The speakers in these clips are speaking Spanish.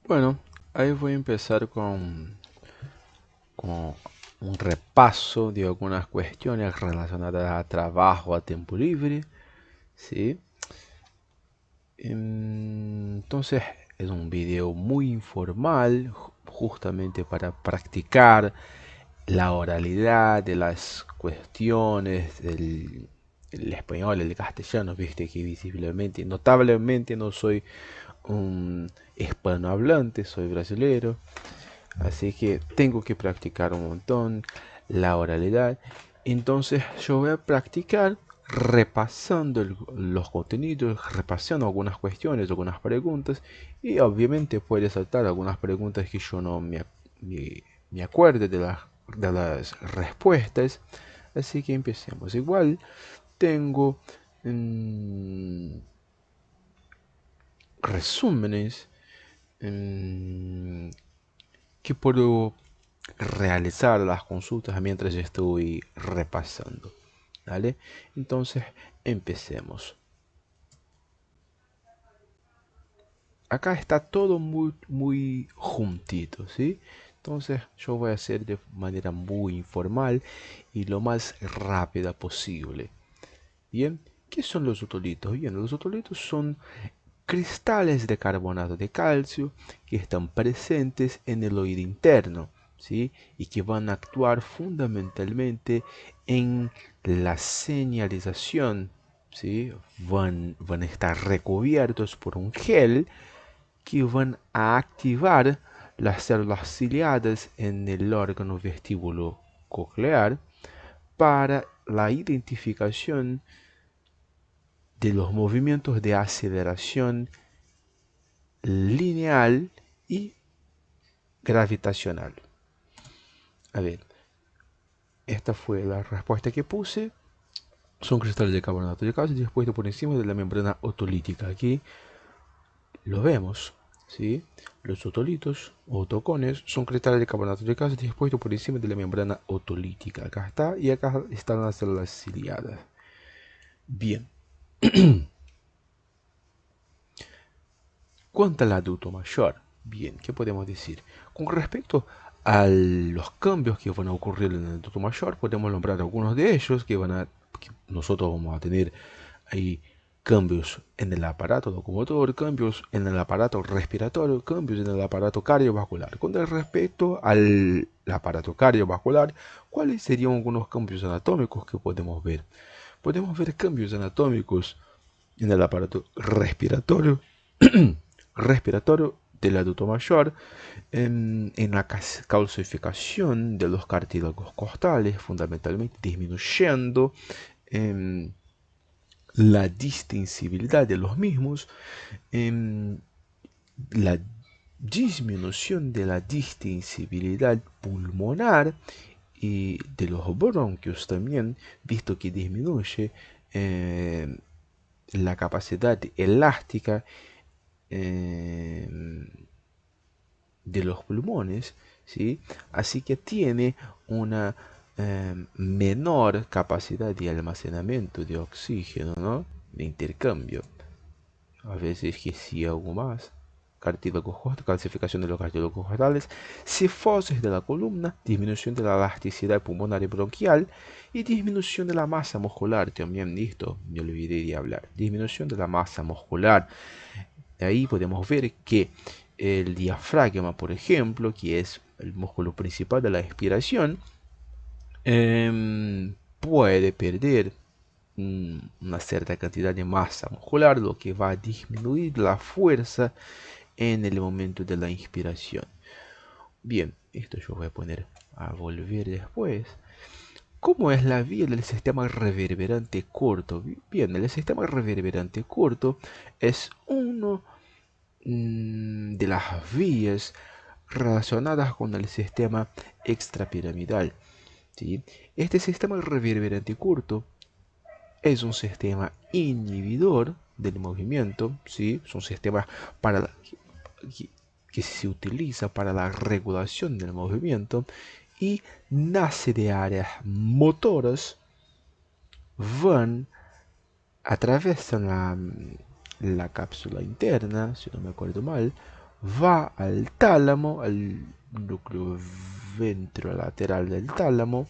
Bueno, ahí voy a empezar con un repaso de algunas cuestiones relacionadas a trabajo a tiempo libre, ¿sí? Entonces es un video muy informal, justamente para practicar la oralidad de las cuestiones del el español, el castellano, viste que visiblemente, notablemente no soy un hispanohablante, soy brasilero. Así que tengo que practicar un montón la oralidad. Entonces yo voy a practicar repasando los contenidos, repasando algunas cuestiones, algunas preguntas. Y obviamente puede saltar algunas preguntas que yo no me acuerde de las respuestas. Así que empecemos. Igual tengo mm, resúmenes mm, que puedo realizar las consultas mientras estoy repasando. ¿Vale? Entonces, empecemos. Acá está todo muy juntito, ¿sí? Entonces, yo voy a hacer de manera muy informal y lo más rápida posible. Bien, ¿qué son los otolitos? Bien, los otolitos son cristales de carbonato de calcio que están presentes en el oído interno, ¿sí? Y que van a actuar fundamentalmente en la señalización, ¿sí? Van a estar recubiertos por un gel que van a activar las células ciliadas en el órgano vestíbulo coclear para la identificación de los movimientos de aceleración lineal y gravitacional. A ver, esta fue la respuesta que puse. Son cristales de carbonato de calcio dispuestos por encima de la membrana otolítica. Aquí lo vemos, ¿sí? Los otolitos o tocones son cristales de carbonato de calcio dispuestos por encima de la membrana otolítica. Acá está y acá están las células ciliadas. Bien. ¿Cuánto al adulto mayor? Bien, ¿qué podemos decir? Con respecto a los cambios que van a ocurrir en el adulto mayor, podemos nombrar algunos de ellos que nosotros vamos a tener ahí cambios en el aparato locomotor, cambios en el aparato respiratorio, cambios en el aparato cardiovascular. Con respecto al aparato cardiovascular, ¿cuáles serían algunos cambios anatómicos que podemos ver? Podemos ver cambios anatómicos en el aparato respiratorio, respiratorio del adulto mayor, en la calcificación de los cartílagos costales, fundamentalmente disminuyendo en la distensibilidad de los mismos, en la disminución de la distensibilidad pulmonar y de los bronquios también, visto que disminuye la capacidad elástica eh, de los pulmones, ¿sí? Así que tiene una menor capacidad de almacenamiento de oxígeno, ¿no? De intercambio. A veces que sí algo más. Cartílagos, calcificación de los cartílagos costales, cifosis de la columna, disminución de la elasticidad pulmonar y bronquial y disminución de la masa muscular. También listo, me olvidé de hablar. Disminución de la masa muscular. Ahí podemos ver que el diafragma, por ejemplo, que es el músculo principal de la expiración, puede perder una cierta cantidad de masa muscular, lo que va a disminuir la fuerza en el momento de la inspiración. Bien, esto yo voy a poner a volver después. ¿Cómo es la vía del sistema reverberante corto? Bien, el sistema reverberante corto es uno de las vías relacionadas con el sistema extrapiramidal, ¿sí? Este sistema reverberante corto es un sistema inhibidor del movimiento, ¿sí? Es un sistema para que, que se utiliza para la regulación del movimiento y nace de áreas motoras, van, atraviesan la cápsula interna, si no me acuerdo mal, va al tálamo, al núcleo ventrolateral del tálamo,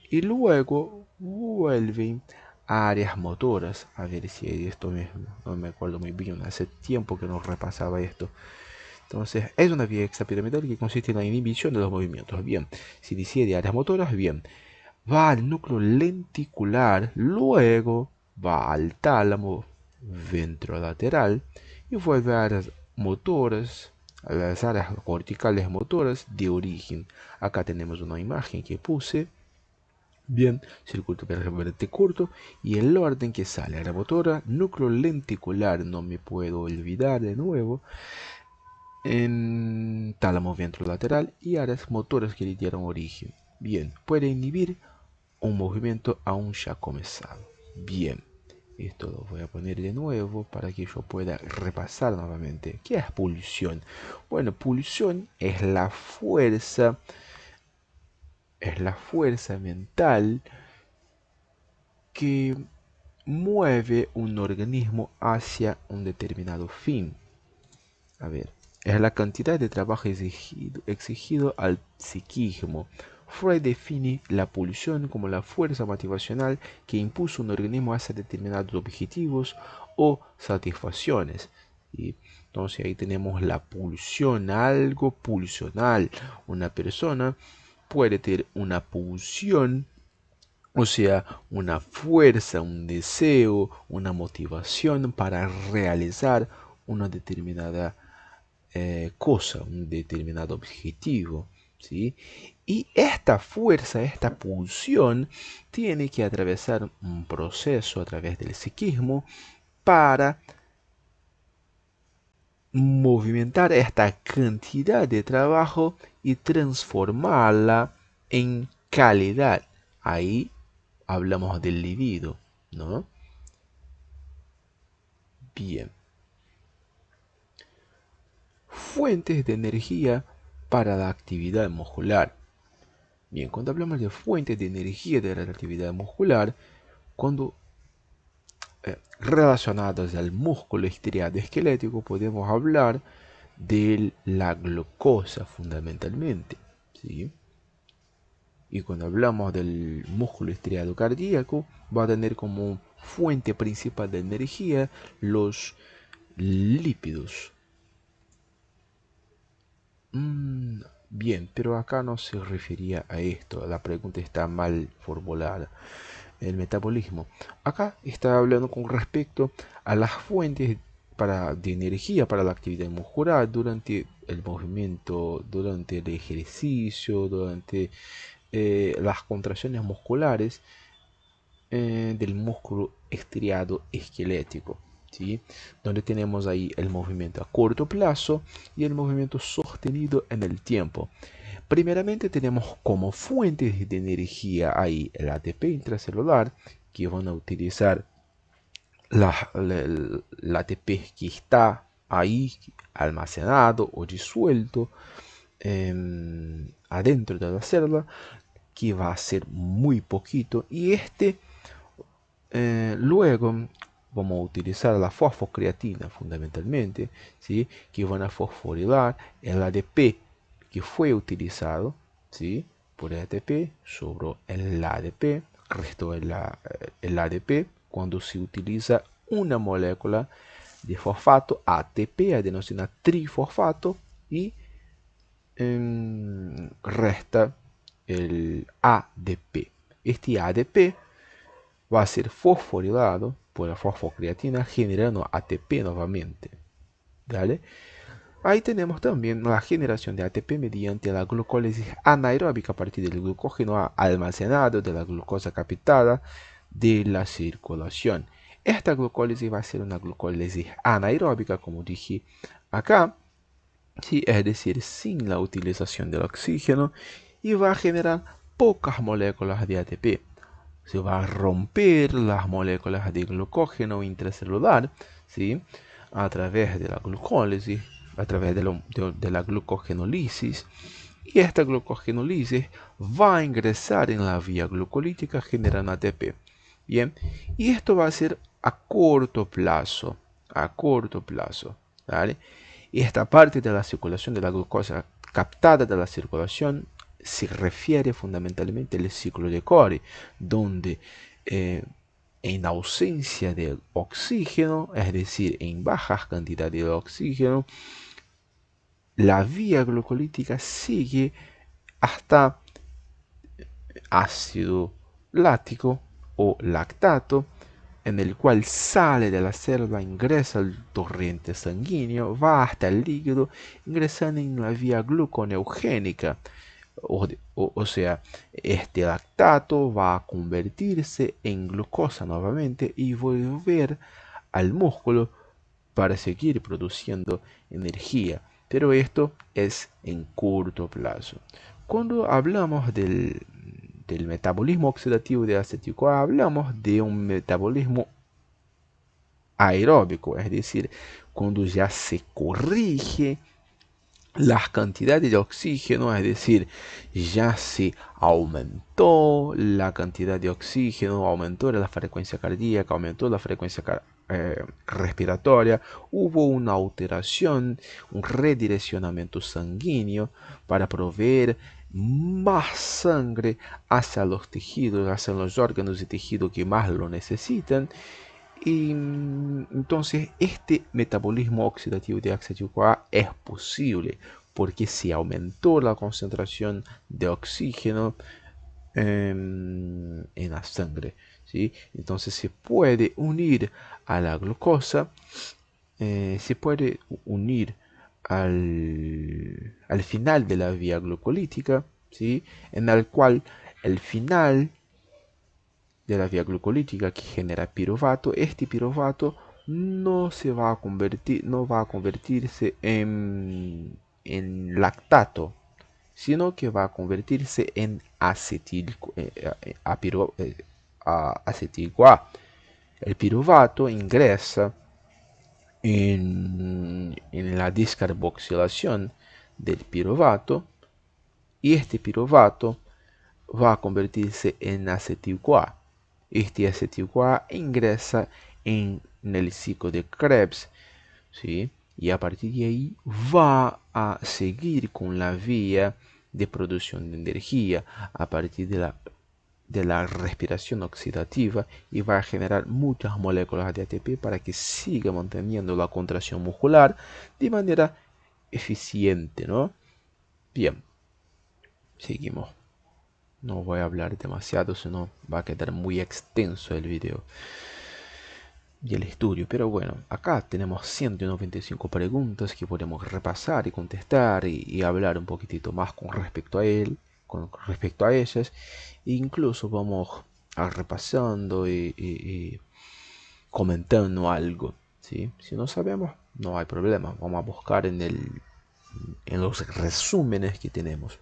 y luego vuelven a áreas motoras. A ver si esto mismo, no me acuerdo muy bien, hace tiempo que no repasaba esto. Entonces, es una vía extrapiramidal que consiste en la inhibición de los movimientos. Bien, si dice áreas motoras, bien, va al núcleo lenticular, luego va al tálamo ventrolateral y vuelve a áreas motoras, a las áreas corticales motoras de origen. Acá tenemos una imagen que puse. Bien, circuito permanente corto y el orden que sale: área motora, núcleo lenticular, no me puedo olvidar de nuevo, en tálamo ventrolateral y áreas motoras que le dieron origen. Bien, puede inhibir un movimiento aún ya comenzado. Bien, esto lo voy a poner de nuevo para que yo pueda repasar nuevamente. ¿Qué es pulsión? Bueno, pulsión es la fuerza mental que mueve un organismo hacia un determinado fin. A ver, es la cantidad de trabajo exigido al psiquismo. Freud define la pulsión como la fuerza motivacional que impulsa un organismo hacia determinados objetivos o satisfacciones. ¿Sí? Entonces ahí tenemos la pulsión, algo pulsional. Una persona puede tener una pulsión, o sea, una fuerza, un deseo, una motivación para realizar una determinada cosa, un determinado objetivo, ¿sí? Y esta fuerza, esta pulsión, tiene que atravesar un proceso a través del psiquismo para movimentar esta cantidad de trabajo y transformarla en calidad. Ahí hablamos del libido, ¿no? Bien. Fuentes de energía para la actividad muscular. Bien, cuando hablamos de fuentes de energía de la actividad muscular, cuando relacionadas al músculo estriado esquelético, podemos hablar de la glucosa fundamentalmente, ¿sí? Y cuando hablamos del músculo estriado cardíaco, va a tener como fuente principal de energía los lípidos. Bien, pero acá no se refería a esto, la pregunta está mal formulada. El metabolismo. Acá está hablando con respecto a las fuentes de energía para la actividad muscular durante el movimiento, durante el ejercicio, durante las contracciones musculares del músculo estriado esquelético, ¿sí? Donde tenemos ahí el movimiento a corto plazo y el movimiento sostenido en el tiempo. Primeramente tenemos como fuentes de energía ahí el ATP intracelular, que van a utilizar el ATP que está ahí almacenado o disuelto adentro de la célula, que va a ser muy poquito, y luego vamos a utilizar la fosfocreatina fundamentalmente, ¿sí? Que van a fosforilar el ADP que fue utilizado, ¿sí? Por el ATP sobre el ADP, resto del el ADP, cuando se utiliza una molécula de fosfato, ATP, adenosina trifosfato, y resta el ADP. Este ADP va a ser fosforilado por la fosfocreatina generando ATP nuevamente. ¿Vale? Ahí tenemos también la generación de ATP mediante la glucólisis anaeróbica a partir del glucógeno almacenado de la glucosa captada de la circulación. Esta glucólisis va a ser una glucólisis anaeróbica, como dije acá, ¿sí? Es decir, sin la utilización del oxígeno, y va a generar pocas moléculas de ATP. Se va a romper las moléculas de glucógeno intracelular, ¿sí? A través de la glucólisis, a través de la glucogenólisis, y esta glucogenólisis va a ingresar en la vía glucolítica generando ATP. Bien, y esto va a ser a corto plazo, ¿vale? Y esta parte de la circulación de la glucosa captada de la circulación se refiere fundamentalmente al ciclo de Cori, donde en ausencia de oxígeno, es decir, en bajas cantidades de oxígeno, la vía glucolítica sigue hasta ácido láctico o lactato, en el cual sale de la célula, ingresa al torrente sanguíneo, va hasta el líquido, ingresando en la vía gluconeogénica. O sea, este lactato va a convertirse en glucosa nuevamente y volver al músculo para seguir produciendo energía. Pero esto es en corto plazo. Cuando hablamos del metabolismo oxidativo de acetil-CoA, hablamos de un metabolismo aeróbico, es decir, cuando ya se corrige las cantidades de oxígeno, es decir, ya se aumentó la cantidad de oxígeno, aumentó la frecuencia cardíaca, aumentó la frecuencia respiratoria, hubo una alteración, un redireccionamiento sanguíneo para proveer más sangre hacia los tejidos, hacia los órganos y tejidos que más lo necesitan. Y entonces este metabolismo oxidativo de acetil-CoA es posible porque se aumentó la concentración de oxígeno en la sangre, ¿sí? Entonces se puede unir a la glucosa, se puede unir al final de la vía glucolítica, ¿sí? En el cual el final de la vía glucolítica que genera piruvato, este piruvato no va a convertirse en lactato, sino que va a convertirse en acetil-CoA. El piruvato ingresa en la descarboxilación del piruvato y este piruvato va a convertirse en acetil-CoA. Este acetil-CoA ingresa en el ciclo de Krebs, ¿sí? Y a partir de ahí va a seguir con la vía de producción de energía a partir de la respiración oxidativa y va a generar muchas moléculas de ATP para que siga manteniendo la contracción muscular de manera eficiente, ¿no? Bien, seguimos. No voy a hablar demasiado, sino va a quedar muy extenso el video y el estudio. Pero bueno, acá tenemos 195 preguntas que podemos repasar y contestar y hablar un poquitito más con respecto a con respecto a ellas. E incluso vamos a repasando y comentando algo, ¿sí? Si no sabemos, no hay problema. Vamos a buscar en los resúmenes que tenemos.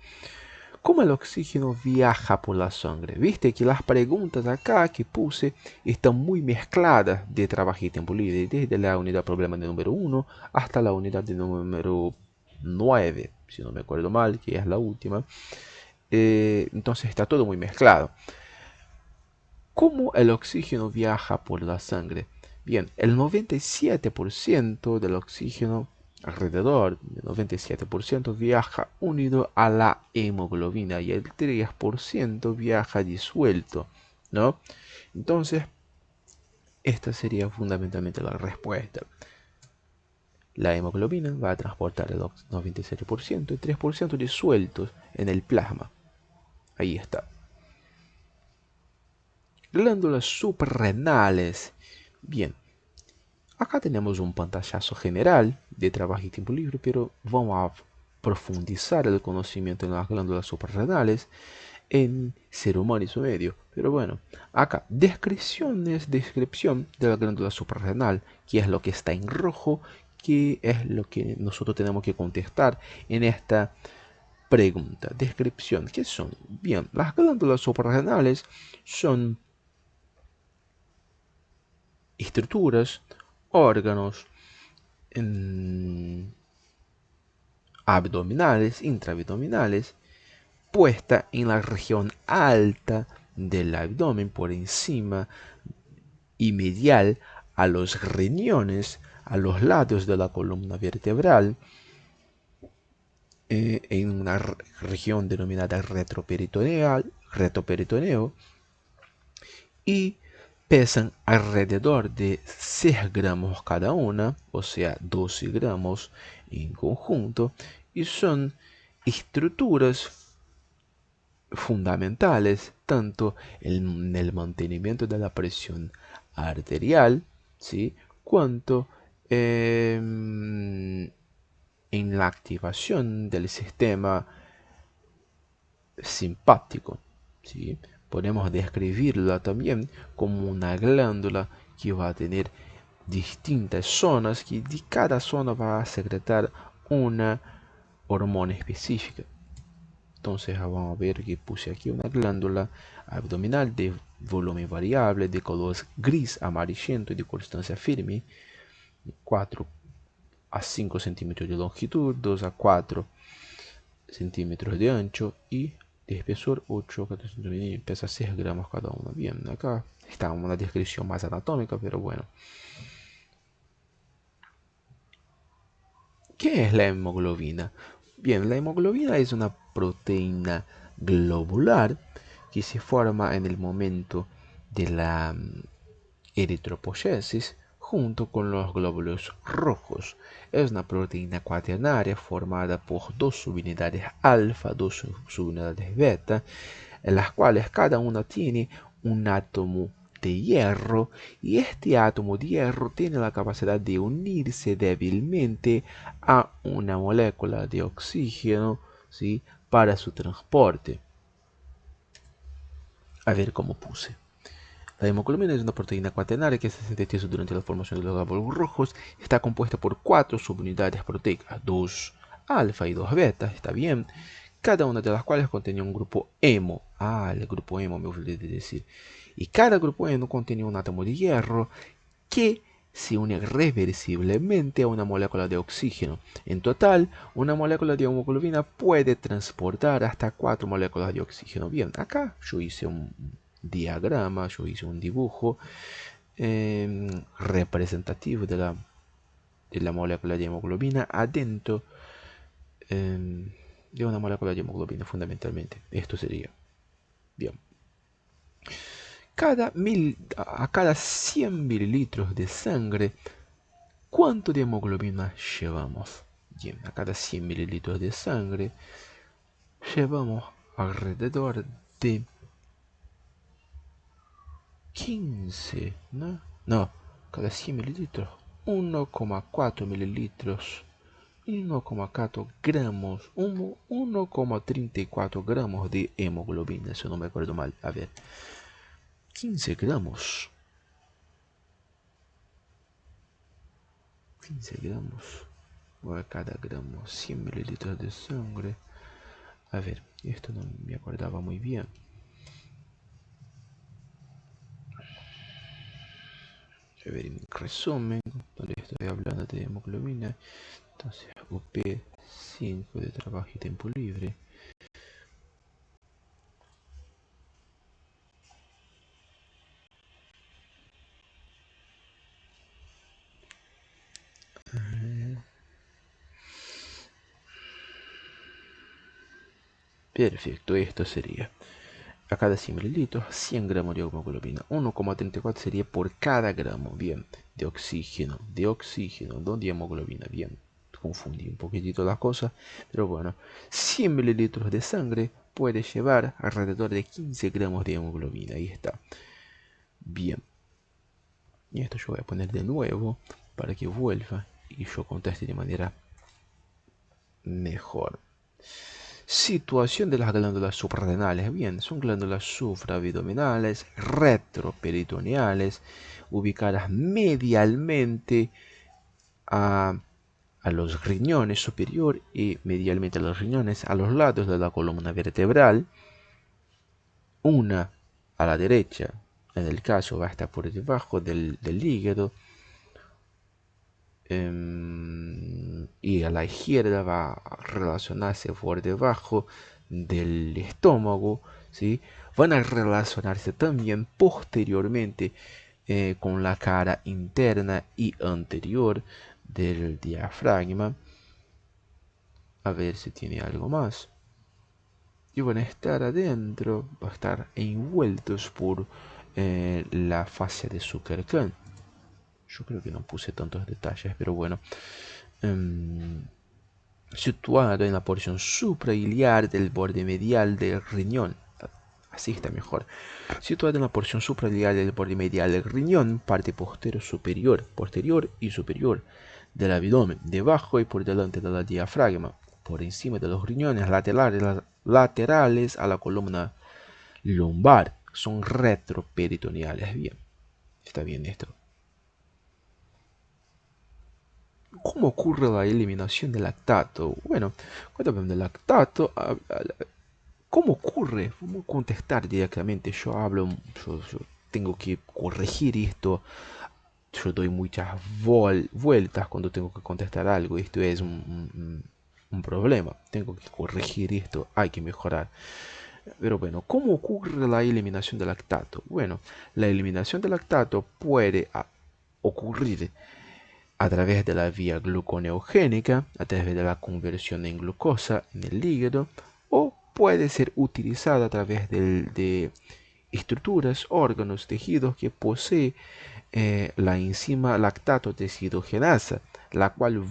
¿Cómo el oxígeno viaja por la sangre? Viste que las preguntas acá que puse están muy mezcladas de trabajo y tiempo libre, desde la unidad problema de número 1 hasta la unidad de número 9, si no me acuerdo mal, que es la última. Entonces está todo muy mezclado. ¿Cómo el oxígeno viaja por la sangre? Bien, el 97% del oxígeno, alrededor del 97%, viaja unido a la hemoglobina y el 3% viaja disuelto, ¿no? Entonces, esta sería fundamentalmente la respuesta. La hemoglobina va a transportar el 97% y 3% disueltos en el plasma. Ahí está. Glándulas suprarrenales. Bien, acá tenemos un pantallazo general de trabajo y tiempo libre, pero vamos a profundizar el conocimiento en las glándulas suprarrenales en ser humano y su medio. Pero bueno, acá, descripción de la glándula suprarrenal, que es lo que está en rojo, que es lo que nosotros tenemos que contestar en esta pregunta. Descripción, ¿qué son? Bien, las glándulas suprarrenales son estructuras, órganos abdominales, intraabdominales, puesta en la región alta del abdomen por encima y medial a los riñones, a los lados de la columna vertebral, en una región denominada retroperitoneo, y pesan alrededor de 6 gramos cada una, o sea, 12 gramos en conjunto, y son estructuras fundamentales tanto en el mantenimiento de la presión arterial, ¿sí?, cuanto en la activación del sistema simpático, ¿sí? Podemos describirla también como una glándula que va a tener distintas zonas, que de cada zona va a secretar una hormona específica. Entonces vamos a ver que puse aquí una glándula abdominal de volumen variable, de color gris amarillento y de constancia firme, 4 a 5 centímetros de longitud, 2 a 4 centímetros de ancho y de espesor 8 a 400 milímetros, pesa 6 gramos cada uno. Bien, acá está una descripción más anatómica, pero bueno. ¿Qué es la hemoglobina? Bien, la hemoglobina es una proteína globular que se forma en el momento de la eritropoyesis junto con los glóbulos rojos. Es una proteína cuaternaria formada por dos subunidades alfa, dos subunidades beta, en las cuales cada una tiene un átomo de hierro, y este átomo de hierro tiene la capacidad de unirse débilmente a una molécula de oxígeno, ¿sí?, para su transporte. A ver cómo puse. La hemoglobina es una proteína cuaternaria que se sintetiza durante la formación de los glóbulos rojos. Está compuesta por 4 subunidades proteicas, 2 alfa y 2 beta, está bien, cada una de las cuales contenía un grupo hemo. El grupo hemo me olvidé de decir. Y cada grupo hemo contenía un átomo de hierro que se une reversiblemente a una molécula de oxígeno. En total, una molécula de hemoglobina puede transportar hasta 4 moléculas de oxígeno. Bien, acá yo hice un diagrama, yo hice un dibujo representativo de la molécula de hemoglobina adentro de una molécula de hemoglobina, fundamentalmente. Esto sería. Bien. A cada 100 mililitros de sangre, ¿cuánto de hemoglobina llevamos? Bien, a cada 100 mililitros de sangre llevamos alrededor de 15, ¿no? No, cada 100 mililitros, 1,4 mililitros, 1,4 gramos, 1,34 gramos de hemoglobina, si no me acuerdo mal. A ver, 15 gramos. 15 gramos por cada gramo, 100 mililitros de sangre. A ver, esto no me acordaba muy bien. A ver, en resumen, donde estoy hablando de hemoglobina, entonces UP5 de trabajo y tiempo libre. Perfecto, esto sería a cada 100 mililitros, 100 gramos de hemoglobina. 1,34 sería por cada gramo, bien, de oxígeno, no de hemoglobina, bien. Confundí un poquitito las cosas, pero bueno, 100 mililitros de sangre puede llevar alrededor de 15 gramos de hemoglobina. Ahí está. Bien. Y esto yo voy a poner de nuevo para que vuelva y yo conteste de manera mejor. Situación de las glándulas suprarrenales. Bien, son glándulas supraabdominales, retroperitoneales, ubicadas medialmente a los riñones superior y medialmente a los riñones a los lados de la columna vertebral. Una a la derecha, en el caso va a estar por debajo del hígado, y a la izquierda va a relacionarse por debajo del estómago, ¿sí? Van a relacionarse también posteriormente con la cara interna y anterior del diafragma. A ver si tiene algo más. Y van a estar adentro, van a estar envueltos por la fascia de Zuckerkern. Yo creo que no puse tantos detalles, pero bueno. Situado en la porción suprailiar del borde medial del riñón. Así está mejor. Situado en la porción suprailiar del borde medial del riñón, parte posterior y superior del abdomen, debajo y por delante de la diafragma, por encima de los riñones laterales a la columna lumbar. Son retroperitoneales. Bien, está bien esto. ¿Cómo ocurre la eliminación del lactato? Bueno, cuando hablamos del lactato, ¿cómo ocurre? Vamos a contestar directamente. Yo tengo que corregir esto. Yo doy muchas vueltas cuando tengo que contestar algo. Esto es un problema. Tengo que corregir esto. Hay que mejorar. Pero bueno, ¿cómo ocurre la eliminación del lactato? Bueno, la eliminación del lactato puede ocurrir a través de la vía gluconeogénica, a través de la conversión en glucosa en el hígado, o puede ser utilizada a través de estructuras, órganos, tejidos que posee la enzima lactato deshidrogenasa, la cual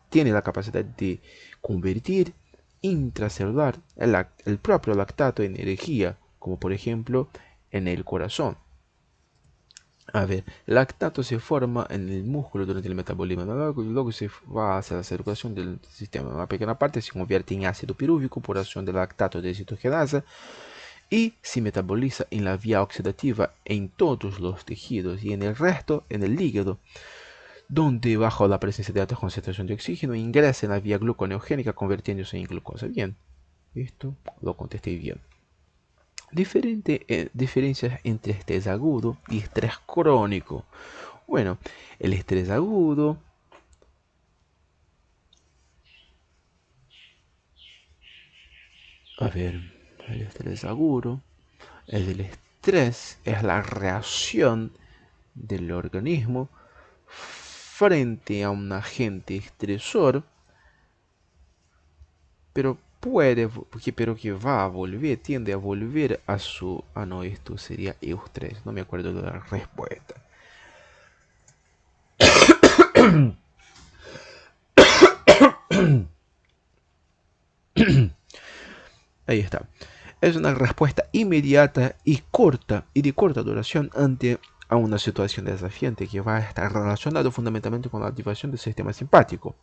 tiene la capacidad de convertir intracelular el propio lactato en energía, como por ejemplo en el corazón. A ver, el lactato se forma en el músculo durante el metabolismo anaeróbico y luego se va hacia la circulación del sistema. Una pequeña parte se convierte en ácido pirúvico por acción del lactato deshidrogenasa y se metaboliza en la vía oxidativa en todos los tejidos y en el resto en el hígado, donde bajo la presencia de alta concentración de oxígeno ingresa en la vía gluconeogénica convirtiéndose en glucosa. Bien, esto lo contesté bien. Diferencias entre estrés agudo y estrés crónico. Bueno, el estrés agudo el estrés agudo, el estrés es la reacción del organismo frente a un agente estresor, pero que va a volver, tiende a volver a su... Ah, no, esto sería eustrés, no me acuerdo de la respuesta. Ahí está. Es una respuesta inmediata y de corta duración ante a una situación desafiante que va a estar relacionado fundamentalmente con la activación del sistema simpático.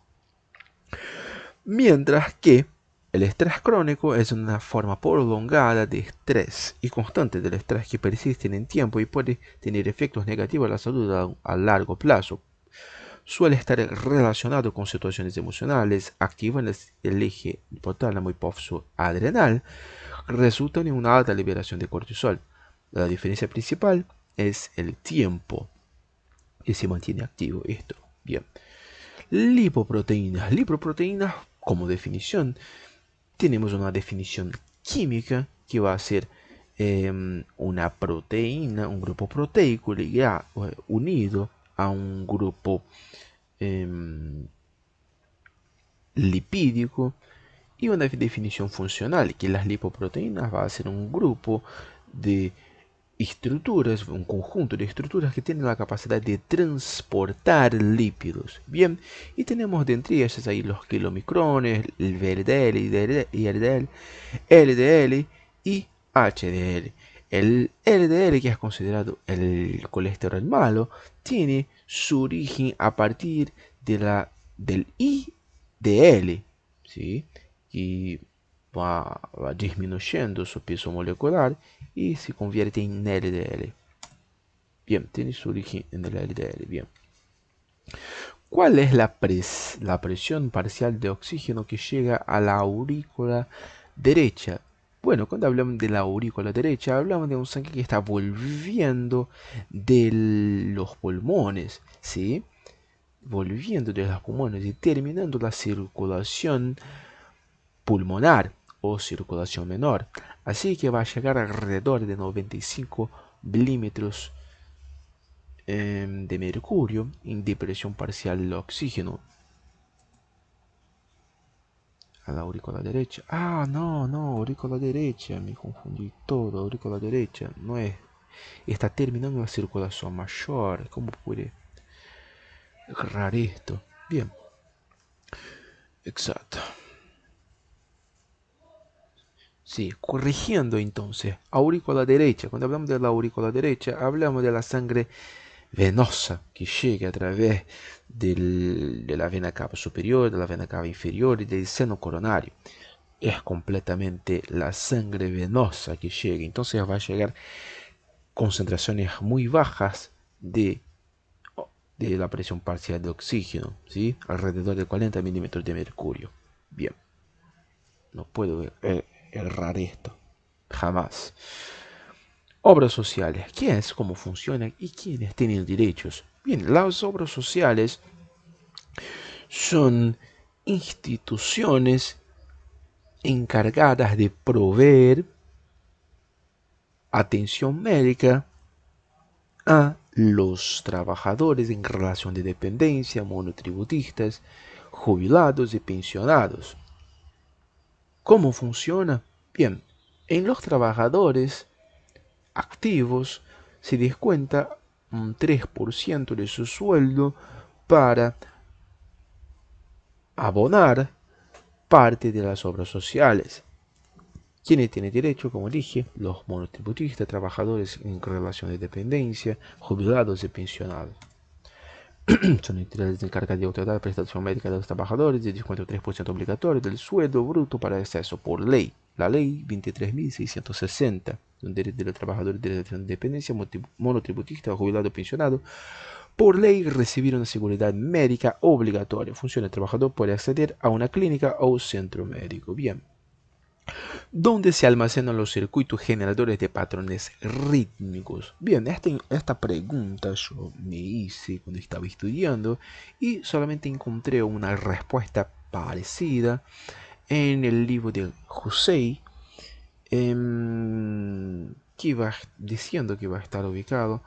Mientras que el estrés crónico es una forma prolongada de estrés y constante del estrés que persiste en el tiempo y puede tener efectos negativos a la salud a largo plazo. Suele estar relacionado con situaciones emocionales, activan el eje hipotálamo hipófiso adrenal, resultan en una alta liberación de cortisol. La diferencia principal es el tiempo que se mantiene activo esto. Bien. Lipoproteínas. Lipoproteínas, como definición, tenemos una definición química que va a ser una proteína, un grupo proteico ligado, unido a un grupo lipídico, y una definición funcional, que las lipoproteínas va a ser un grupo de estructuras, un conjunto de estructuras que tienen la capacidad de transportar lípidos. Bien, y tenemos de entre ellas ahí los kilomicrones, el VLDL, IRDL, LDL y HDL. El LDL, que es considerado el colesterol malo, tiene su origen a partir del IDL, ¿sí? Y va disminuyendo su peso molecular y se convierte en LDL. Bien, tiene su origen en el LDL. Bien. ¿Cuál es la presión parcial de oxígeno que llega a la aurícula derecha? Bueno, cuando hablamos de la aurícula derecha, hablamos de un sangre que está volviendo de los pulmones, ¿sí? Volviendo de los pulmones y terminando la circulación pulmonar o circulación menor. Así que va a llegar alrededor de 95 milímetros de mercurio en depresión parcial del oxígeno. A la aurícula derecha. Ah, no, aurícula derecha. Me confundí todo. Aurícula derecha. No es. Está terminando la circulación mayor. ¿Cómo puede errar esto? Bien. Exacto. Sí, corrigiendo entonces. Aurícula derecha. Cuando hablamos de la aurícula derecha, hablamos de la sangre venosa que llega a través de la vena cava superior, de la vena cava inferior y del seno coronario. Es completamente la sangre venosa que llega. Entonces va a llegar concentraciones muy bajas de la presión parcial de oxígeno, ¿sí? Alrededor de 40 milímetros de mercurio. Bien, no puedo errar esto, jamás. Obras sociales. ¿Qué es? ¿Cómo funcionan? ¿Y quiénes tienen derechos? Bien, las obras sociales son instituciones encargadas de proveer atención médica a los trabajadores en relación de dependencia, monotributistas, jubilados y pensionados. ¿Cómo funciona? Bien, en los trabajadores activos se descuenta un 3% de su sueldo para abonar parte de las obras sociales. ¿Quiénes tienen derecho? Como dije, los monotributistas, trabajadores en relación de dependencia, jubilados y pensionados. Son entidades encargadas de otorgar prestación médica de los trabajadores de descuento 3% obligatorio del sueldo bruto para acceso por ley. La ley 23.660, un derecho de los trabajadores de dependencia, monotributista o jubilado pensionado, por ley recibir una seguridad médica obligatoria. Funciona, el trabajador puede acceder a una clínica o centro médico. Bien. ¿Dónde se almacenan los circuitos generadores de patrones rítmicos? Bien, esta pregunta yo me hice cuando estaba estudiando y solamente encontré una respuesta parecida en el libro de Hussey, que iba diciendo que va a estar ubicado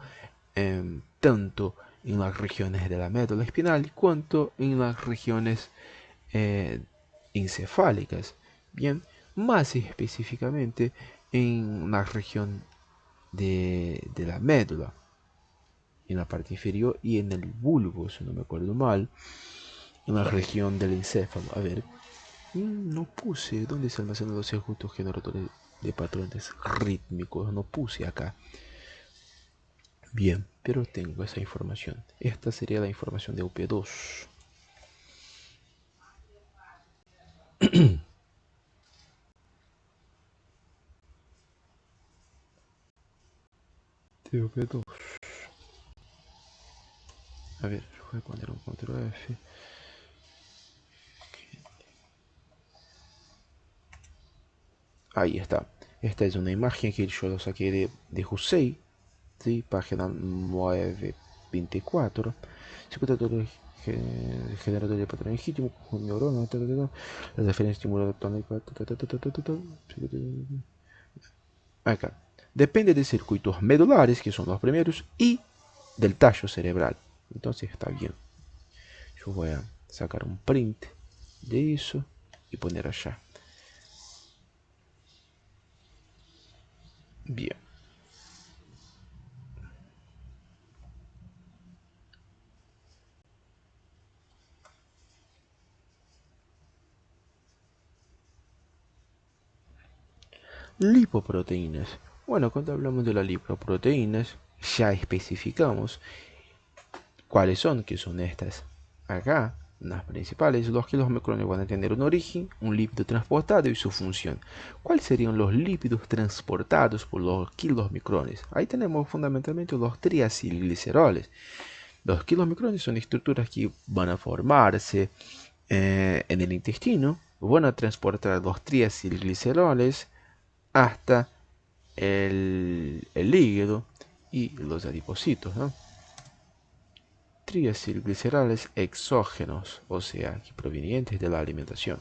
tanto en las regiones de la médula espinal cuanto en las regiones encefálicas. Bien, más específicamente en la región de la médula, en la parte inferior y en el bulbo, si no me acuerdo mal, en la región del encéfalo. A ver, no puse dónde se almacenan los circuitos generadores de patrones rítmicos, no puse acá. Bien, pero tengo esa información. Esta sería la información de UP2. De UP2. A ver, voy a poner un control F. Ahí está. Esta es una imagen que yo lo saqué de Hussey, ¿sí? Página 924. Generador de patrón legítimo, con neuronas, la referencia estimulada tónica. Acá. Depende de circuitos medulares, que son los primeros, y del tallo cerebral. Entonces está bien. Yo voy a sacar un print de eso y poner allá. Bien. Lipoproteínas. Bueno, cuando hablamos de las lipoproteínas, ya especificamos cuáles son, que son estas. Acá, las principales, los kilomicrones van a tener un origen, un lípido transportado y su función. ¿Cuáles serían los lípidos transportados por los kilomicrones? Ahí tenemos fundamentalmente los triacilgliceroles. Los kilomicrones son estructuras que van a formarse en el intestino, van a transportar los triacilgliceroles hasta el hígado y los adipocitos, ¿no? Triacilglicerales exógenos, o sea, provenientes de la alimentación.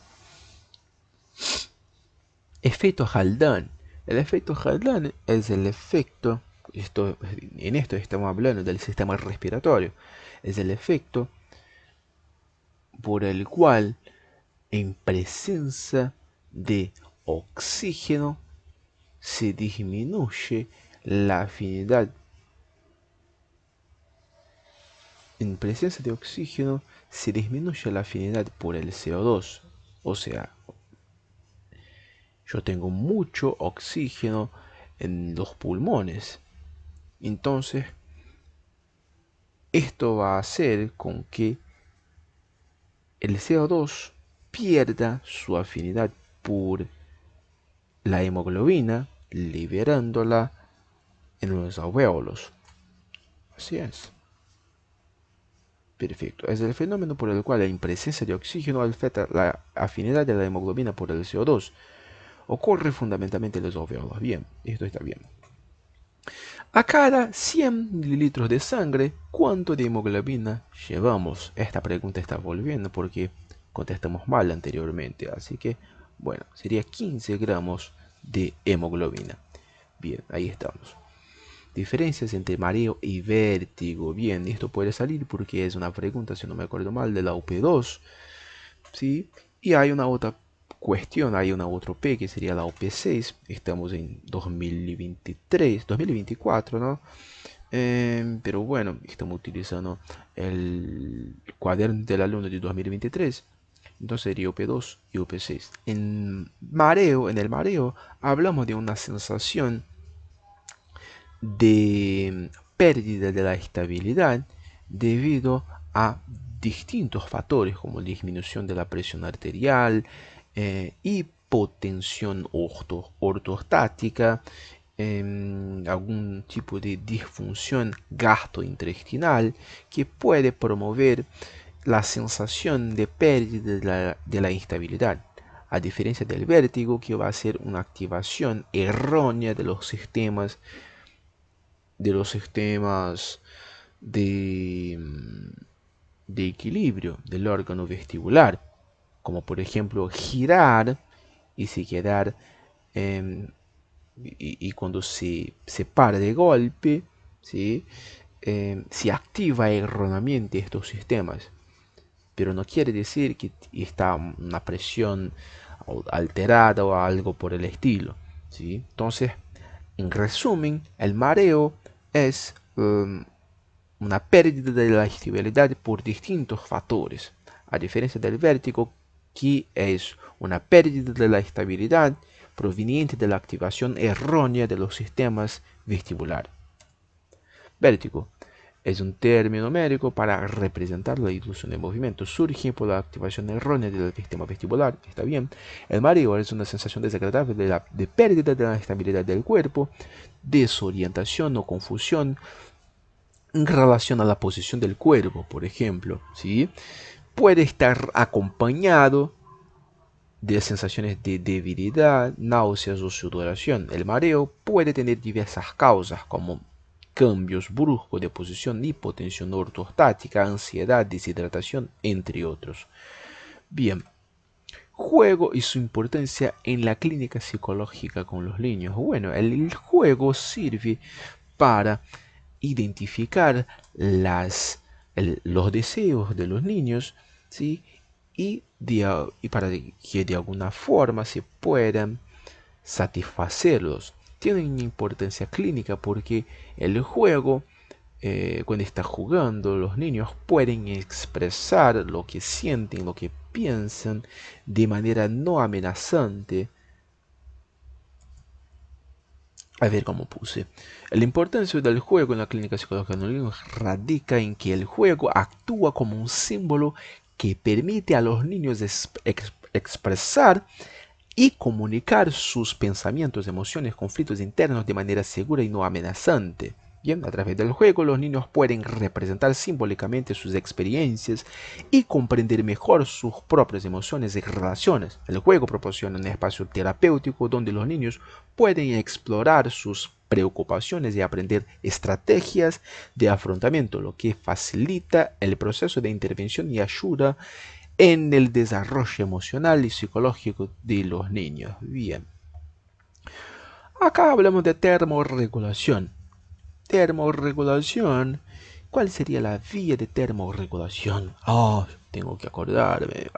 Efecto Haldane. El efecto Haldane es el efecto En esto estamos hablando del sistema respiratorio. Es el efecto por el cual en presencia de oxígeno se disminuye la afinidad. En presencia de oxígeno se disminuye la afinidad por el CO2. O sea, yo tengo mucho oxígeno en los pulmones. Entonces, esto va a hacer con que el CO2 pierda su afinidad por la hemoglobina, liberándola en los alvéolos. Así es. Perfecto. Es el fenómeno por el cual la impresencia de oxígeno afecta la afinidad de la hemoglobina por el CO2. Ocurre fundamentalmente en los alvéolos. Bien, esto está bien. A cada 100 mililitros de sangre, ¿cuánto de hemoglobina llevamos? Esta pregunta está volviendo porque contestamos mal anteriormente. Así que, bueno, sería 15 gramos de hemoglobina. Bien, ahí estamos. Diferencias entre mareo y vértigo. Bien, esto puede salir porque es una pregunta, si no me acuerdo mal, de la UP2. ¿Sí? Y hay una otra cuestión, hay una otra P que sería la UP6. Estamos en 2023, 2024, ¿no? Pero bueno, estamos utilizando el cuaderno del alumno de 2023. Entonces sería UP2 y UP6. En el mareo, hablamos de una sensación de pérdida de la estabilidad debido a distintos factores como disminución de la presión arterial, hipotensión ortostática, algún tipo de disfunción gastrointestinal que puede promover la sensación de pérdida de la instabilidad, a diferencia del vértigo, que va a ser una activación errónea de los sistemas de, de equilibrio del órgano vestibular, como por ejemplo girar y se quedar y cuando se para de golpe, ¿sí? Se activa erróneamente estos sistemas, pero no quiere decir que está una presión alterada o algo por el estilo, ¿sí? Entonces, en resumen, el mareo es una pérdida de la estabilidad por distintos factores, a diferencia del vértigo, que es una pérdida de la estabilidad proveniente de la activación errónea de los sistemas vestibulares. Vértigo es un término médico para representar la ilusión de movimiento. Surge por la activación errónea del sistema vestibular. Está bien. El mareo es una sensación desagradable de pérdida de la estabilidad del cuerpo, desorientación o confusión en relación a la posición del cuerpo, por ejemplo. ¿Sí? Puede estar acompañado de sensaciones de debilidad, náuseas o sudoración. El mareo puede tener diversas causas como cambios bruscos de posición, hipotensión ortostática, ansiedad, deshidratación, entre otros. Bien, juego y su importancia en la clínica psicológica con los niños. Bueno, el juego sirve para identificar los deseos de los niños, ¿sí? y para que de alguna forma se puedan satisfacerlos. Tienen una importancia clínica porque el juego, cuando está jugando, los niños pueden expresar lo que sienten, lo que piensan de manera no amenazante. A ver cómo puse. La importancia del juego en la clínica psicológica de los niños radica en que el juego actúa como un símbolo que permite a los niños expresar y comunicar sus pensamientos, emociones, conflictos internos de manera segura y no amenazante. Bien, a través del juego los niños pueden representar simbólicamente sus experiencias y comprender mejor sus propias emociones y relaciones. El juego proporciona un espacio terapéutico donde los niños pueden explorar sus preocupaciones y aprender estrategias de afrontamiento, lo que facilita el proceso de intervención y ayuda en el desarrollo emocional y psicológico de los niños. Bien. Acá hablamos de termorregulación. termorregulación. ¿Cuál sería la vía de termorregulación? Tengo que acordarme.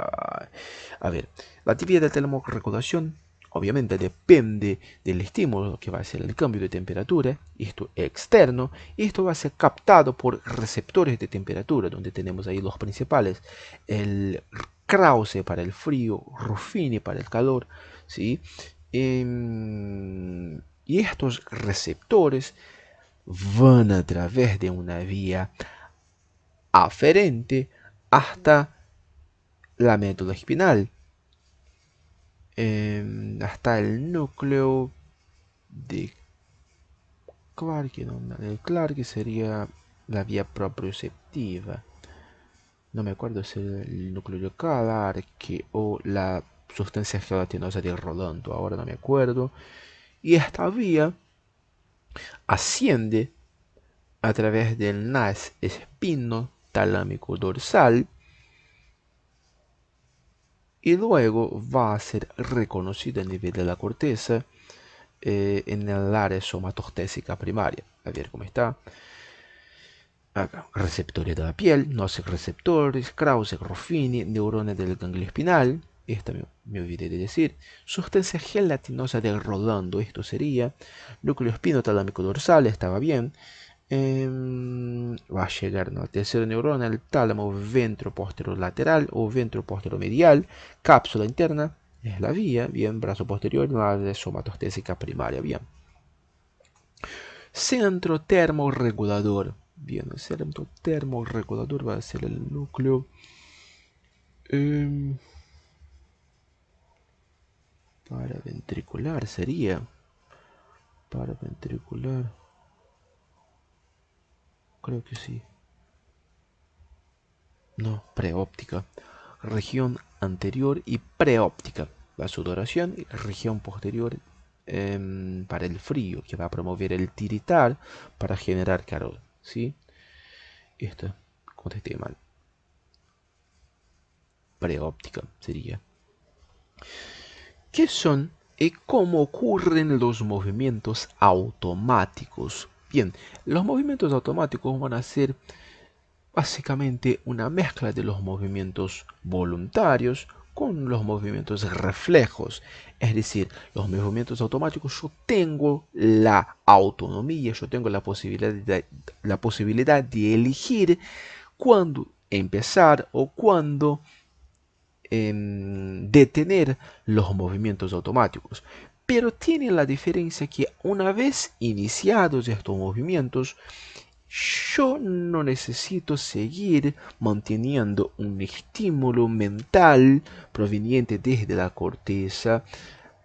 A ver, la vía de termorregulación obviamente depende del estímulo que va a ser el cambio de temperatura, esto externo, y esto va a ser captado por receptores de temperatura, donde tenemos ahí los principales, el Krause para el frío, Ruffini para el calor, ¿sí? Y estos receptores van a través de una vía aferente hasta la médula espinal, hasta el núcleo de Clark, ¿no? El Clark sería la vía proprioceptiva. No me acuerdo si el núcleo de Clark o la sustancia gelatinosa de Rolando, ahora no me acuerdo. Y esta vía asciende a través del NAS espino talámico dorsal y luego va a ser reconocida a nivel de la corteza en el área somatostésica primaria. A ver cómo está. Acá, receptores de la piel, receptores, Krause, Ruffini, neuronas del ganglio espinal. Esta me olvidé de decir. Sustancia gelatinosa de Rolando, esto sería. Núcleo espino talámico dorsal, estaba bien. Va a llegar a la tercera neurona, el tálamo ventroposterolateral o ventroposteromedial, cápsula interna, es la vía, bien, brazo posterior, la somatostésica primaria, bien. Centro termorregulador, bien, el centro termorregulador va a ser el núcleo paraventricular, sería, paraventricular, creo que sí. No, preóptica. Región anterior y preóptica. La sudoración y región posterior para el frío, que va a promover el tiritar para generar calor. ¿Sí? Esto, contesté mal. Preóptica sería. ¿Qué son y cómo ocurren los movimientos automáticos? Bien, los movimientos automáticos van a ser básicamente una mezcla de los movimientos voluntarios con los movimientos reflejos. Es decir, los movimientos automáticos yo tengo la autonomía, yo tengo la posibilidad de elegir cuándo empezar o cuándo detener los movimientos automáticos. Pero tiene la diferencia que una vez iniciados estos movimientos, yo no necesito seguir manteniendo un estímulo mental proveniente desde la corteza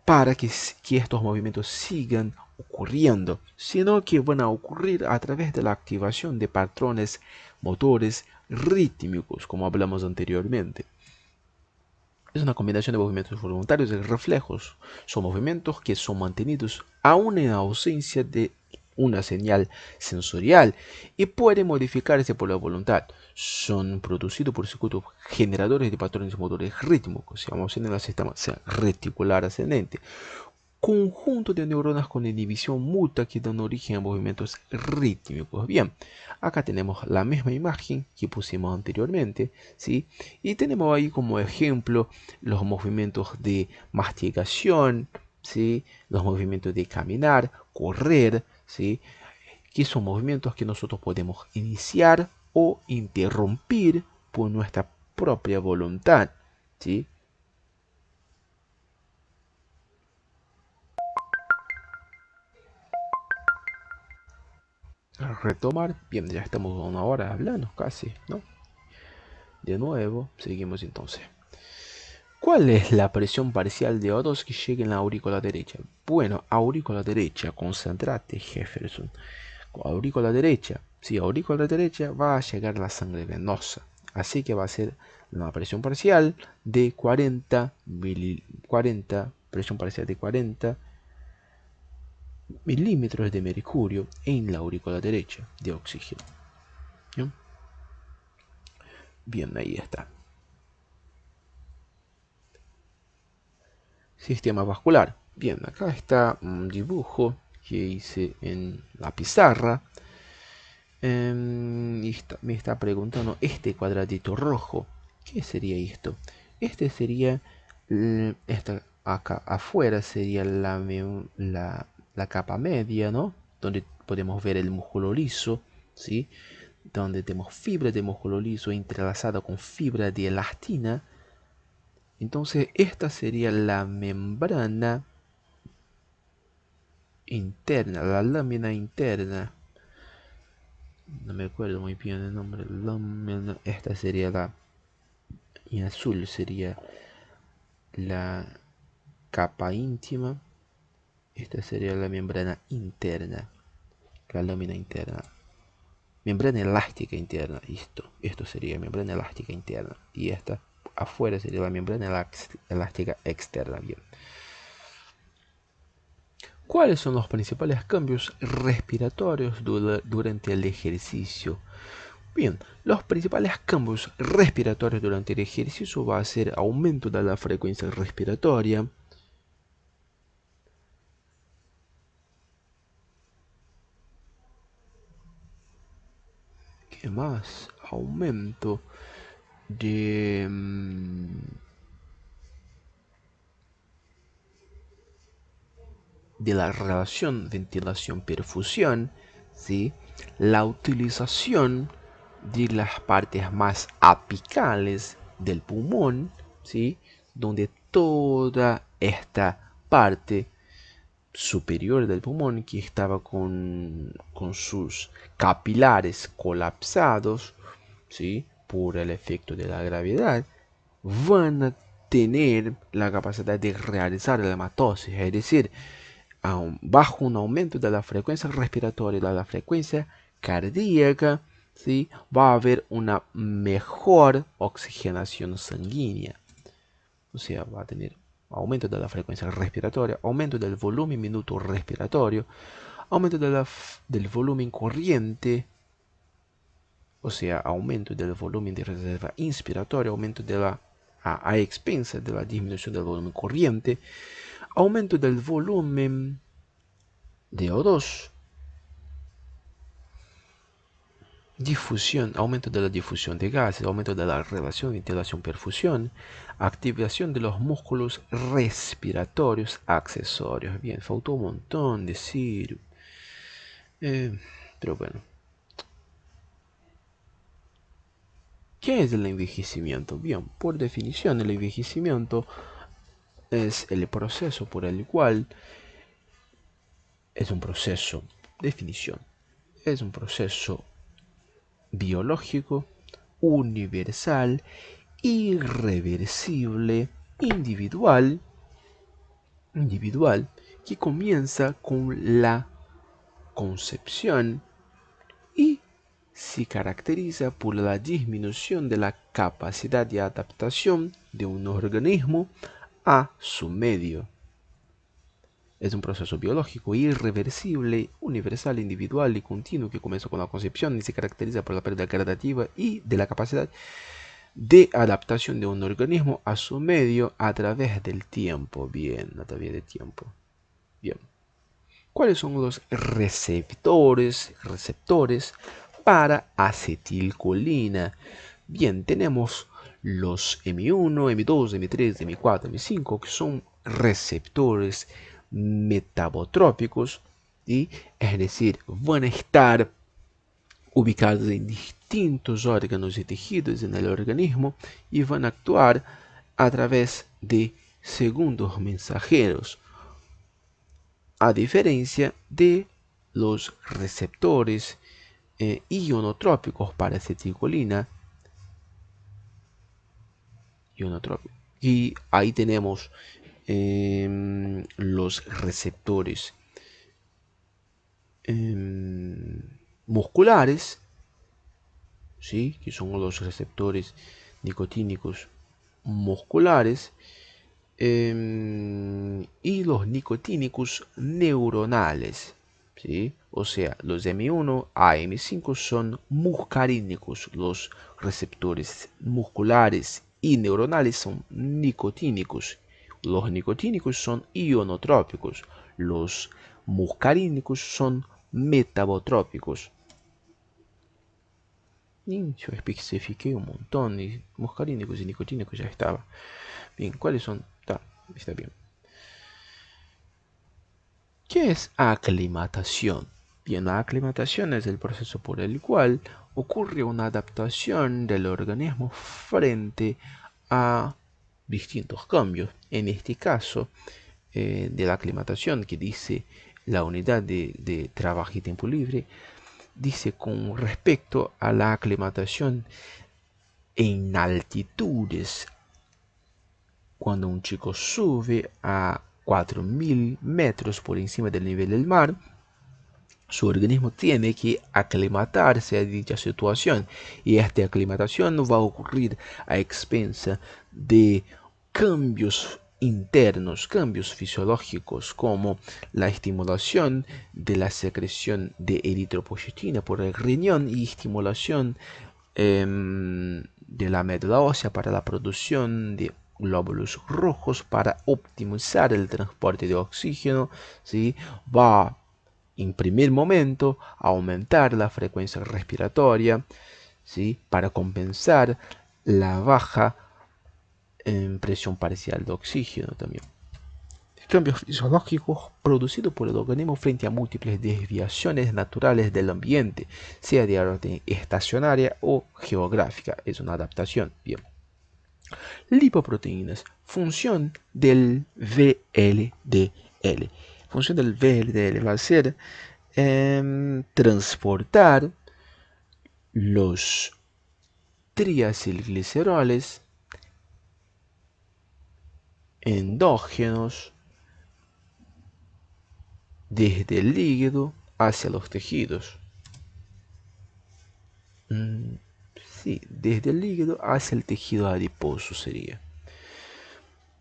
para que estos movimientos sigan ocurriendo, sino que van a ocurrir a través de la activación de patrones motores rítmicos, como hablamos anteriormente. Es una combinación de movimientos voluntarios y reflejos. Son movimientos que son mantenidos aún en ausencia de una señal sensorial y pueden modificarse por la voluntad. Son producidos por circuitos generadores de patrones motores rítmicos, llamamos en el sistema reticular ascendente. Conjunto de neuronas con inhibición mutua que dan origen a movimientos rítmicos. Bien, acá tenemos la misma imagen que pusimos anteriormente, ¿sí? Y tenemos ahí como ejemplo los movimientos de masticación, ¿sí? Los movimientos de caminar, correr, ¿sí? Que son movimientos que nosotros podemos iniciar o interrumpir por nuestra propia voluntad, ¿sí? Retomar, bien, ya estamos a una hora hablando casi, ¿no? De nuevo, seguimos entonces. ¿Cuál es la presión parcial de O2 que llega en la aurícula derecha? Bueno, aurícula derecha, concéntrate, Jefferson. Aurícula derecha, sí, aurícula derecha va a llegar la sangre venosa. Así que va a ser una presión parcial de 40 presión parcial de 40 milímetros de mercurio en la aurícula derecha de oxígeno. ¿Bien? Bien, ahí está. Sistema vascular. Bien, acá está un dibujo que hice en la pizarra. Me está preguntando este cuadradito rojo. ¿Qué sería esto? Este sería, esta acá afuera sería la capa media, ¿no? Donde podemos ver el músculo liso, ¿sí? Donde tenemos fibra de músculo liso entrelazada con fibra de elastina. Entonces esta sería la membrana interna, la lámina interna. No me acuerdo muy bien el nombre. Esta sería la... En azul sería la capa íntima. Esta sería la membrana interna. La lámina interna. Membrana elástica interna. Esto sería membrana elástica interna. Y esta afuera sería la membrana elástica externa. Bien. ¿Cuáles son los principales cambios respiratorios durante el ejercicio? Bien, los principales cambios respiratorios durante el ejercicio va a ser aumento de la frecuencia respiratoria, ¿qué más? Aumento de la relación ventilación-perfusión, ¿sí? La utilización de las partes más apicales del pulmón, ¿sí? Donde toda esta parte superior del pulmón que estaba con sus capilares colapsados, ¿sí? Por el efecto de la gravedad, van a tener la capacidad de realizar la hematosis, es decir, bajo un aumento de la frecuencia respiratoria y de la frecuencia cardíaca, ¿sí? Va a haber una mejor oxigenación sanguínea. O sea, va a tener aumento de la frecuencia respiratoria, aumento del volumen minuto respiratorio, aumento del volumen corriente, o sea, aumento del volumen de reserva inspiratoria, aumento de la a expensas de la disminución del volumen corriente, aumento del volumen de O2, difusión, aumento de la difusión de gases, aumento de la relación ventilación-perfusión, activación de los músculos respiratorios accesorios. Bien, faltó un montón decir, pero bueno. ¿Qué es el envejecimiento? Bien, por definición, el envejecimiento es el proceso por el cual es un proceso, definición, es un proceso biológico, universal, irreversible, individual, que comienza con la concepción y se caracteriza por la disminución de la capacidad de adaptación de un organismo a su medio. Es un proceso biológico irreversible, universal, individual y continuo que comienza con la concepción y se caracteriza por la pérdida gradativa y de la capacidad de adaptación de un organismo a su medio a través del tiempo. Bien, a través del tiempo. Bien. ¿Cuáles son los receptores para acetilcolina? Bien, tenemos los M1, M2, M3, M4, M5, que son receptores metabotrópicos, ¿sí? Es decir, van a estar ubicados en distintos órganos y tejidos en el organismo y van a actuar a través de segundos mensajeros, a diferencia de los receptores ionotrópicos para acetilcolina. Y ahí tenemos los receptores musculares, ¿sí? Que son los receptores nicotínicos musculares, y los nicotínicos neuronales, ¿sí? O sea, los M1 a M5 son muscarínicos, los receptores musculares y neuronales son nicotínicos. Los nicotínicos son ionotrópicos, los muscarínicos son metabotrópicos. Y yo especifiqué un montón, y muscarínicos y nicotínicos ya estaba. Bien, ¿cuáles son? Está bien. ¿Qué es aclimatación? Bien, la aclimatación es el proceso por el cual ocurre una adaptación del organismo frente a distintos cambios. En este caso, de la aclimatación que dice la unidad de trabajo y tiempo libre, dice con respecto a la aclimatación en altitudes. Cuando un chico sube a 4000 metros por encima del nivel del mar, su organismo tiene que aclimatarse a dicha situación, y esta aclimatación va a ocurrir a expensa de cambios internos, cambios fisiológicos, como la estimulación de la secreción de eritropoyetina por el riñón y estimulación de la médula ósea para la producción de glóbulos rojos para optimizar el transporte de oxígeno. ¿Sí? Va en primer momento aumentar la frecuencia respiratoria, ¿sí? Para compensar la baja presión parcial de oxígeno también. Cambios fisiológicos producidos por el organismo frente a múltiples desviaciones naturales del ambiente, sea de orden estacionaria o geográfica. Es una adaptación. Bien. Lipoproteínas. Función del VLDL. Función del VLDL va a ser transportar los triacilgliceroles endógenos desde el hígado hacia los tejidos. Sí, desde el hígado hacia el tejido adiposo sería.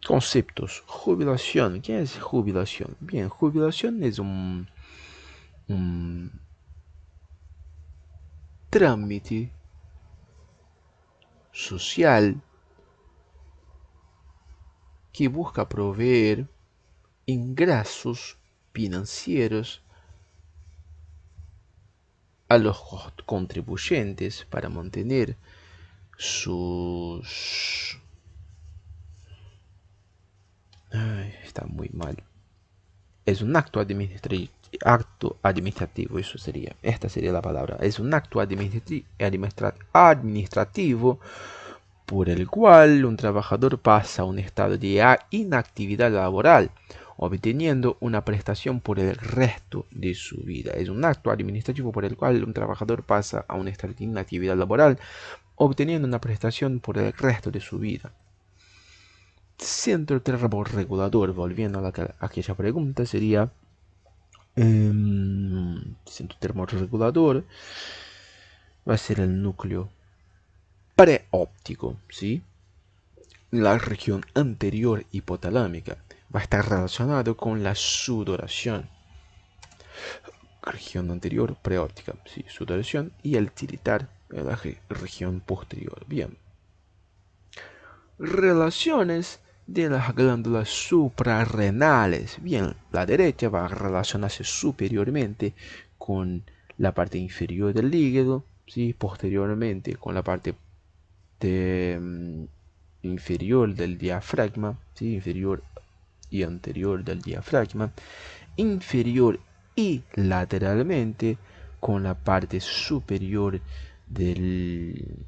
Conceptos. Jubilación. ¿Qué es jubilación? Bien, jubilación es un trámite social que busca proveer ingresos financieros a los contribuyentes para mantener sus... está muy mal. Es un acto administrativo, eso sería. Esta sería la palabra. Es un acto administrativo por el cual un trabajador pasa a un estado de inactividad laboral, obteniendo una prestación por el resto de su vida. Es un acto administrativo por el cual un trabajador pasa a un estado de inactividad laboral, obteniendo una prestación por el resto de su vida. Centro termorregulador, volviendo a aquella pregunta, sería centro termorregulador va a ser el núcleo preóptico, ¿sí? La región anterior hipotalámica va a estar relacionado con la sudoración. Región anterior preóptica, ¿sí? Sudoración, y el tiritar en la región posterior. Bien. Relaciones de las glándulas suprarrenales. Bien, la derecha va a relacionarse superiormente con la parte inferior del hígado, ¿sí? Posteriormente con la parte inferior del diafragma, ¿sí? Inferior y anterior del diafragma, inferior y lateralmente con la parte superior del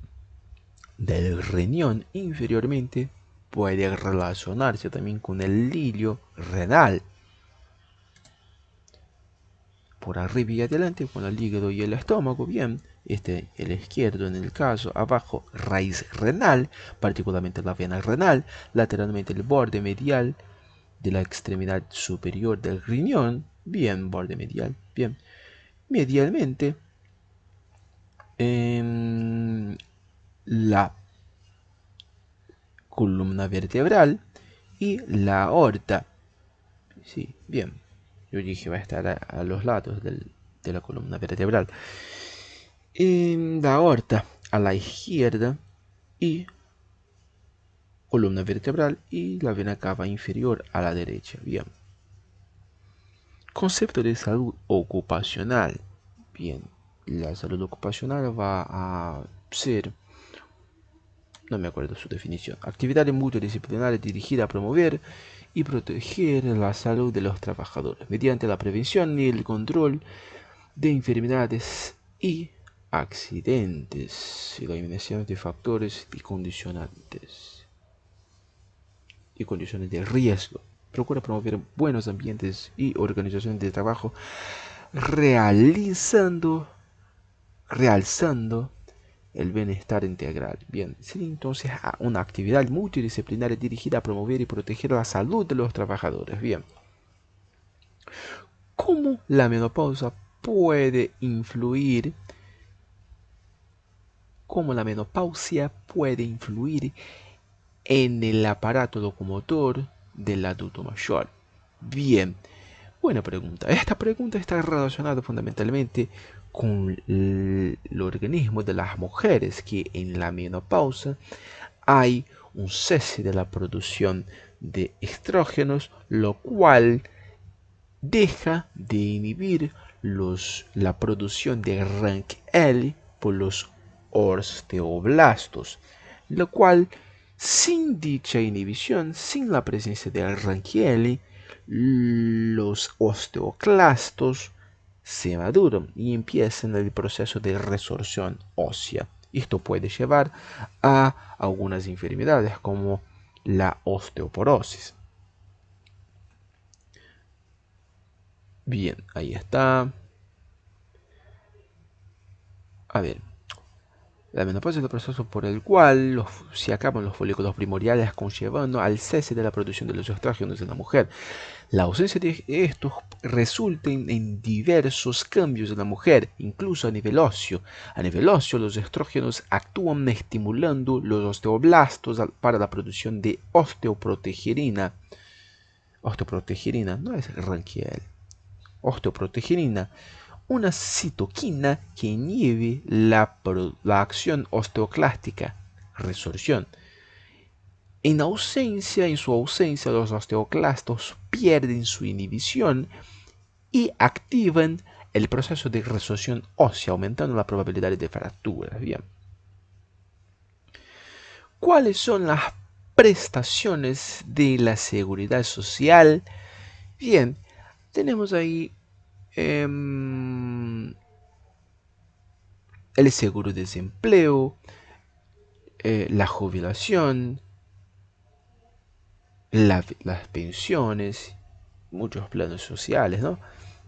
riñón, inferiormente puede relacionarse también con el hilio renal. Por arriba y adelante con el hígado y el estómago. Bien, el izquierdo en el caso, abajo raíz renal, particularmente la vena renal, lateralmente el borde medial de la extremidad superior del riñón. Bien, borde medial. Bien, medialmente la columna vertebral y la aorta. Sí, bien. Yo dije va a estar a los lados de la columna vertebral. La aorta a la izquierda y columna vertebral, y la vena cava inferior a la derecha. Bien. Concepto de salud ocupacional. Bien. La salud ocupacional va a ser, no me acuerdo su definición, actividad multidisciplinaria dirigida a promover y proteger la salud de los trabajadores mediante la prevención y el control de enfermedades y accidentes y la eliminación de factores y condiciones de riesgo. Procura promover buenos ambientes y organizaciones de trabajo realzando el bienestar integral. Bien, sería entonces una actividad multidisciplinaria dirigida a promover y proteger la salud de los trabajadores. Bien, ¿cómo la menopausia puede influir? ¿Cómo la menopausia puede influir en el aparato locomotor del adulto mayor? Bien, buena pregunta. Esta pregunta está relacionada fundamentalmente con el organismo de las mujeres, que en la menopausia hay un cese de la producción de estrógenos, lo cual deja de inhibir la producción de RANKL por los osteoblastos, lo cual sin dicha inhibición, sin la presencia de RANKL, los osteoclastos se maduran y empiezan el proceso de resorción ósea. Esto puede llevar a algunas enfermedades como la osteoporosis. Bien, ahí está. A ver, la menopausia es el proceso por el cual se acaban los folículos primordiales, conllevando al cese de la producción de los estrógenos en la mujer. La ausencia de estos resulta en diversos cambios en la mujer, incluso a nivel óseo. A nivel óseo, los estrógenos actúan estimulando los osteoblastos para la producción de osteoprotegerina. Osteoprotegerina no es RANKL. Osteoprotegerina, una citoquina que inhibe la acción osteoclástica, resorción. En su ausencia, los osteoclastos pierden su inhibición y activan el proceso de resorción ósea, aumentando la probabilidad de fracturas. Bien. ¿Cuáles son las prestaciones de la seguridad social? Bien, tenemos ahí el seguro de desempleo, la jubilación, las pensiones, muchos planes sociales, ¿no?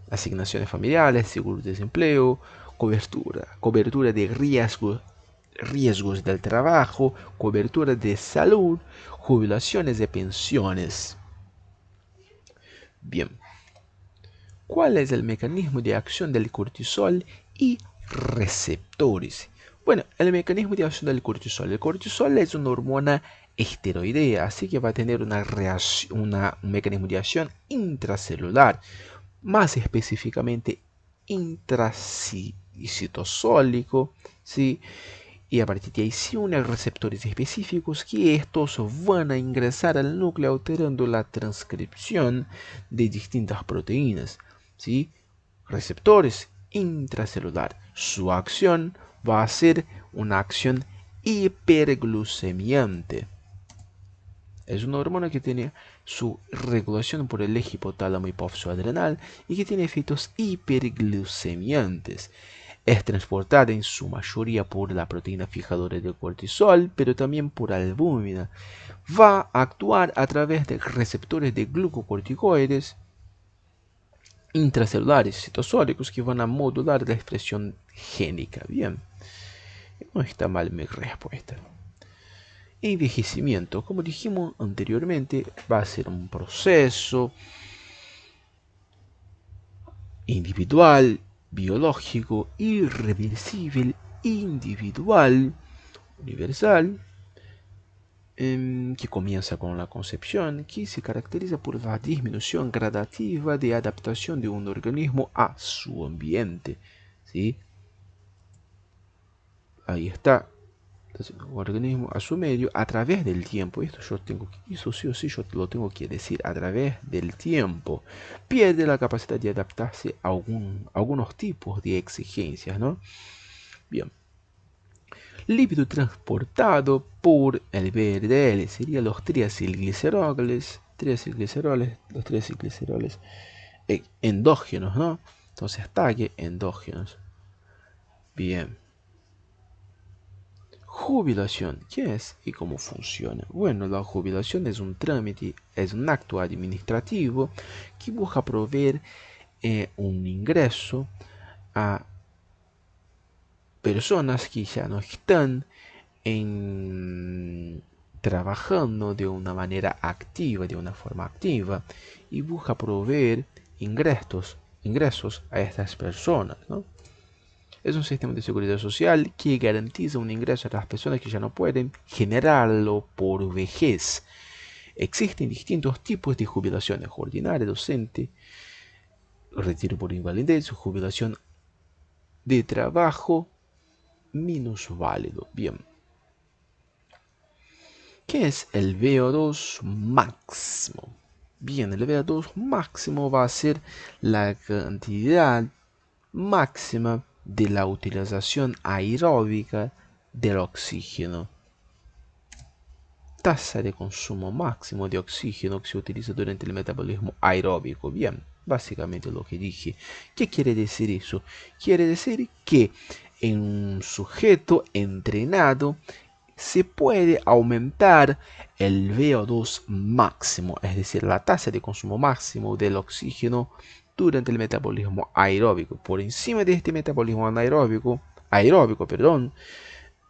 Asignaciones familiares, seguro de desempleo, cobertura de riesgos del trabajo, cobertura de salud, jubilaciones y pensiones. Bien, ¿cuál es el mecanismo de acción del cortisol y receptores? Bueno, el mecanismo de acción del cortisol. El cortisol es una hormona esteroidea, así que va a tener un mecanismo de acción intracelular, más específicamente intracitosólico, ¿sí? Y a partir de ahí se unen receptores específicos que estos van a ingresar al núcleo alterando la transcripción de distintas proteínas, ¿sí? Receptores intracelular. Su acción va a ser una acción hiperglucemiante. Es una hormona que tiene su regulación por el eje hipotálamo hipófiso adrenal y que tiene efectos hiperglucemiantes. Es transportada en su mayoría por la proteína fijadora del cortisol, pero también por albúmina. Va a actuar a través de receptores de glucocorticoides intracelulares citosólicos que van a modular la expresión génica. Bien, no está mal mi respuesta. Envejecimiento, como dijimos anteriormente, va a ser un proceso individual, biológico, irreversible, individual, universal, que comienza con la concepción, que se caracteriza por la disminución gradativa de adaptación de un organismo a su ambiente, ¿sí? Ahí está. Entonces, un organismo a su medio a través del tiempo. Eso sí o sí yo lo tengo que decir. A través del tiempo pierde la capacidad de adaptarse a algunos tipos de exigencias, ¿no? Bien. Lípido transportado por el VDL serían los triacilgliceroles, los triacilgliceroles endógenos, ¿no? Entonces, tague endógenos. Bien. Jubilación, ¿qué es y cómo funciona? Bueno, la jubilación es un trámite, es un acto administrativo que busca proveer un ingreso a personas que ya no están trabajando de una manera activa, de una forma activa, y busca proveer ingresos a estas personas, ¿no? Es un sistema de seguridad social que garantiza un ingreso a las personas que ya no pueden generarlo por vejez. Existen distintos tipos de jubilaciones: ordinaria, docente, retiro por invalidez, jubilación de trabajo minusválido. Bien. ¿Qué es el VO2 máximo? Bien, el VO2 máximo va a ser la cantidad máxima de la utilización aeróbica del oxígeno. Tasa de consumo máximo de oxígeno que se utiliza durante el metabolismo aeróbico. Bien, básicamente lo que dije. ¿Qué quiere decir eso? Quiere decir que en un sujeto entrenado se puede aumentar el VO2 máximo, es decir, la tasa de consumo máximo del oxígeno durante el metabolismo aeróbico. Por encima de este metabolismo anaeróbico,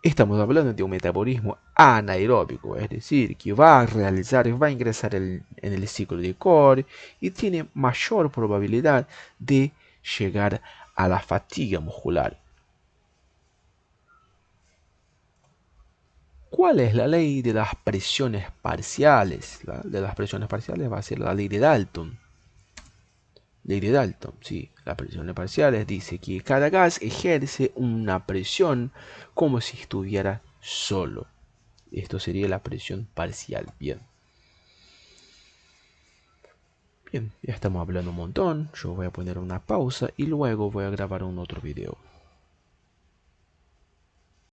estamos hablando de un metabolismo anaeróbico, es decir, que va a ingresar en el ciclo de Krebs y tiene mayor probabilidad de llegar a la fatiga muscular. ¿Cuál es la ley de las presiones parciales? La de las presiones parciales va a ser la ley de Dalton. Ley de Dalton, sí. Las presiones parciales dice que cada gas ejerce una presión como si estuviera solo. Esto sería la presión parcial. Bien. Bien, ya estamos hablando un montón. Yo voy a poner una pausa y luego voy a grabar un otro video.